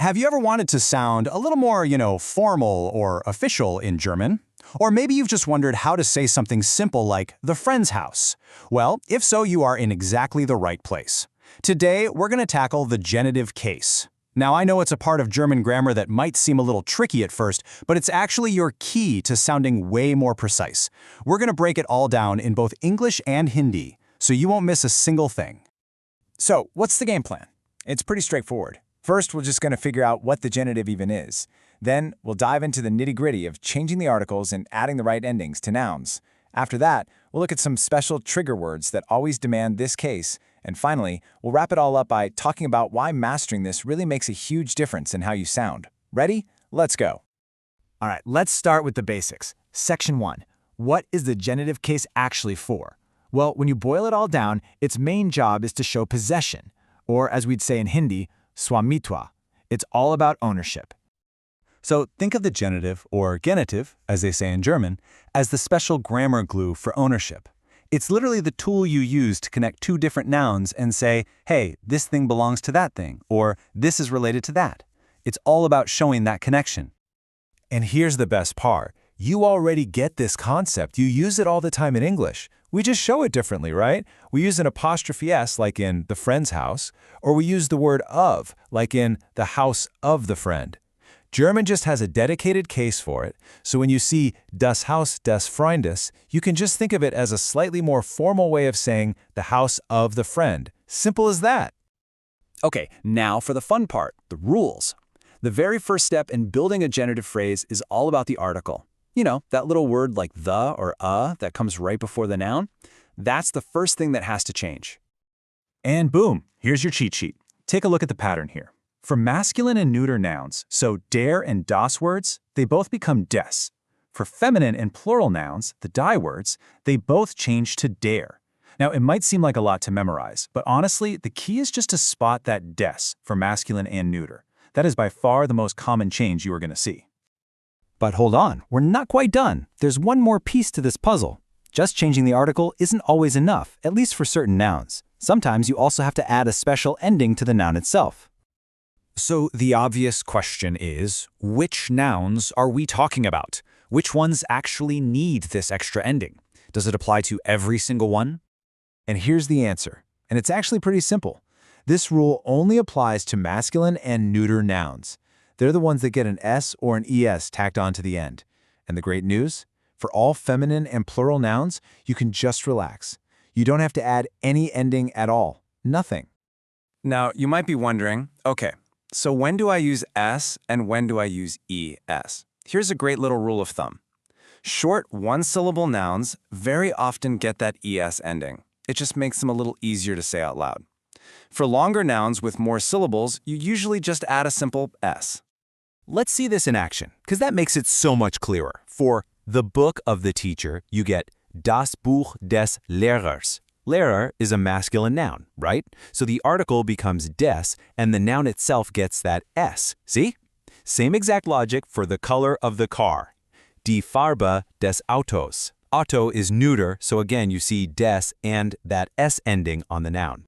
Have you ever wanted to sound a little more, formal or official in German? Or maybe you've just wondered how to say something simple like the friend's house. Well, if so, you are in exactly the right place. Today, we're going to tackle the genitive case. Now, I know it's a part of German grammar that might seem a little tricky at first, but it's actually your key to sounding way more precise. We're going to break it all down in both English and Hindi, so you won't miss a single thing. So, what's the game plan? It's pretty straightforward. First, we're just going to figure out what the genitive even is. Then, we'll dive into the nitty-gritty of changing the articles and adding the right endings to nouns. After that, we'll look at some special trigger words that always demand this case. And finally, we'll wrap it all up by talking about why mastering this really makes a huge difference in how you sound. Ready? Let's go. All right, let's start with the basics. Section 1. What is the genitive case actually for? Well, when you boil it all down, its main job is to show possession, or as we'd say in Hindi, Swamitva. It's all about ownership. So think of the genitive, or genitive, as they say in German, as the special grammar glue for ownership. It's literally the tool you use to connect two different nouns and say, hey, this thing belongs to that thing, or this is related to that. It's all about showing that connection. And here's the best part. You already get this concept. You use it all the time in English. We just show it differently, right? We use an apostrophe S like in the friend's house, or we use the word of like in the house of the friend. German just has a dedicated case for it, so when you see das Haus des Freundes, you can just think of it as a slightly more formal way of saying the house of the friend. Simple as that. Okay, now for the fun part, the rules. The very first step in building a genitive phrase is all about the article. You know, that little word like the or that comes right before the noun. That's the first thing that has to change. And boom, here's your cheat sheet. Take a look at the pattern here. For masculine and neuter nouns, so der and das words, they both become des. For feminine and plural nouns, the die words, they both change to der. Now, it might seem like a lot to memorize, but honestly, the key is just to spot that des for masculine and neuter. That is by far the most common change you are going to see. But hold on, we're not quite done. There's one more piece to this puzzle. Just changing the article isn't always enough, at least for certain nouns. Sometimes you also have to add a special ending to the noun itself. So the obvious question is, which nouns are we talking about? Which ones actually need this extra ending? Does it apply to every single one? And here's the answer. And it's actually pretty simple. This rule only applies to masculine and neuter nouns. They're the ones that get an S or an ES tacked onto the end. And the great news? For all feminine and plural nouns, you can just relax. You don't have to add any ending at all. Nothing. Now, you might be wondering, okay, so when do I use S and when do I use ES? Here's a great little rule of thumb. Short one-syllable nouns very often get that ES ending. It just makes them a little easier to say out loud. For longer nouns with more syllables, you usually just add a simple S. Let's see this in action, because that makes it so much clearer. For the book of the teacher, you get das Buch des Lehrers. Lehrer is a masculine noun, right? So the article becomes des, and the noun itself gets that S. See? Same exact logic for the color of the car. Die Farbe des Autos. Auto is neuter, so again you see des and that S ending on the noun.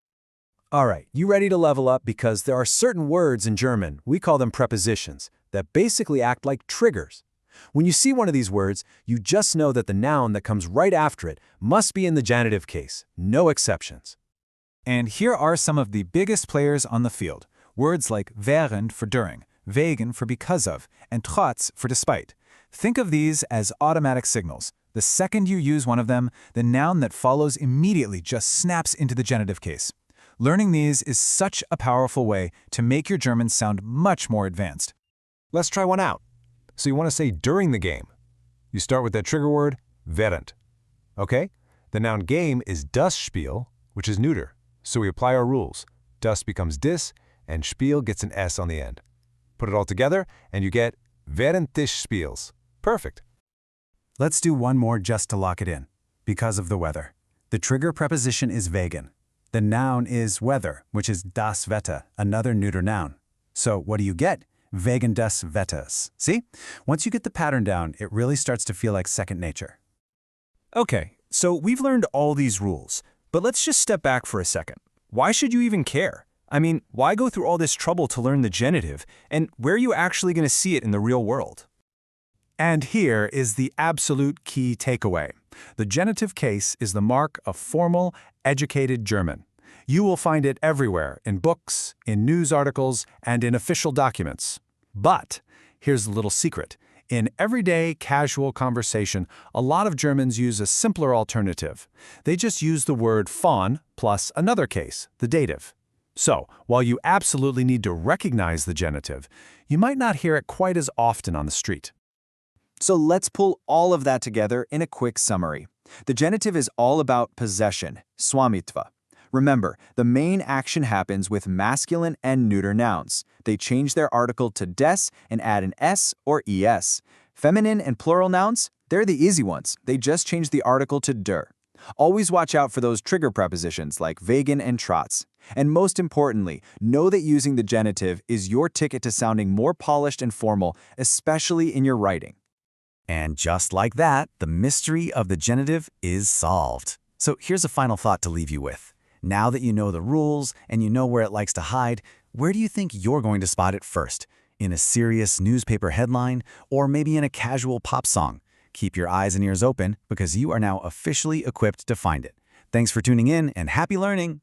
All right, you ready to level up? Because there are certain words in German, we call them prepositions, that basically act like triggers. When you see one of these words, you just know that the noun that comes right after it must be in the genitive case, no exceptions. And here are some of the biggest players on the field. Words like während for during, Wegen for because of, and Trotz for despite. Think of these as automatic signals. The second you use one of them, the noun that follows immediately just snaps into the genitive case. Learning these is such a powerful way to make your German sound much more advanced. Let's try one out. So you want to say during the game. You start with that trigger word, während. Okay? The noun game is das Spiel, which is neuter. So we apply our rules. Das becomes dis, and Spiel gets an S on the end. Put it all together, and you get während des Spiels. Perfect. Let's do one more just to lock it in. Because of the weather. The trigger preposition is wegen. The noun is weather, which is das Wetter, another neuter noun. So what do you get? Wegen des Wetters. See? Once you get the pattern down, it really starts to feel like second nature. Okay, so we've learned all these rules, but let's just step back for a second. Why should you even care? I mean, why go through all this trouble to learn the genitive, and where are you actually going to see it in the real world? And here is the absolute key takeaway. The genitive case is the mark of formal, educated German. You will find it everywhere, in books, in news articles, and in official documents. But here's the little secret. In everyday, casual conversation, a lot of Germans use a simpler alternative. They just use the word von plus another case, the dative. So, while you absolutely need to recognize the genitive, you might not hear it quite as often on the street. So let's pull all of that together in a quick summary. The genitive is all about possession, Swamitva. Remember, the main action happens with masculine and neuter nouns. They change their article to des and add an s or es. Feminine and plural nouns, they're the easy ones. They just change the article to der. Always watch out for those trigger prepositions like Wegen and Trotz. And most importantly, know that using the genitive is your ticket to sounding more polished and formal, especially in your writing. And just like that, the mystery of the genitive is solved. So here's a final thought to leave you with. Now that you know the rules and you know where it likes to hide, where do you think you're going to spot it first? In a serious newspaper headline, or maybe in a casual pop song? Keep your eyes and ears open because you are now officially equipped to find it. Thanks for tuning in and happy learning!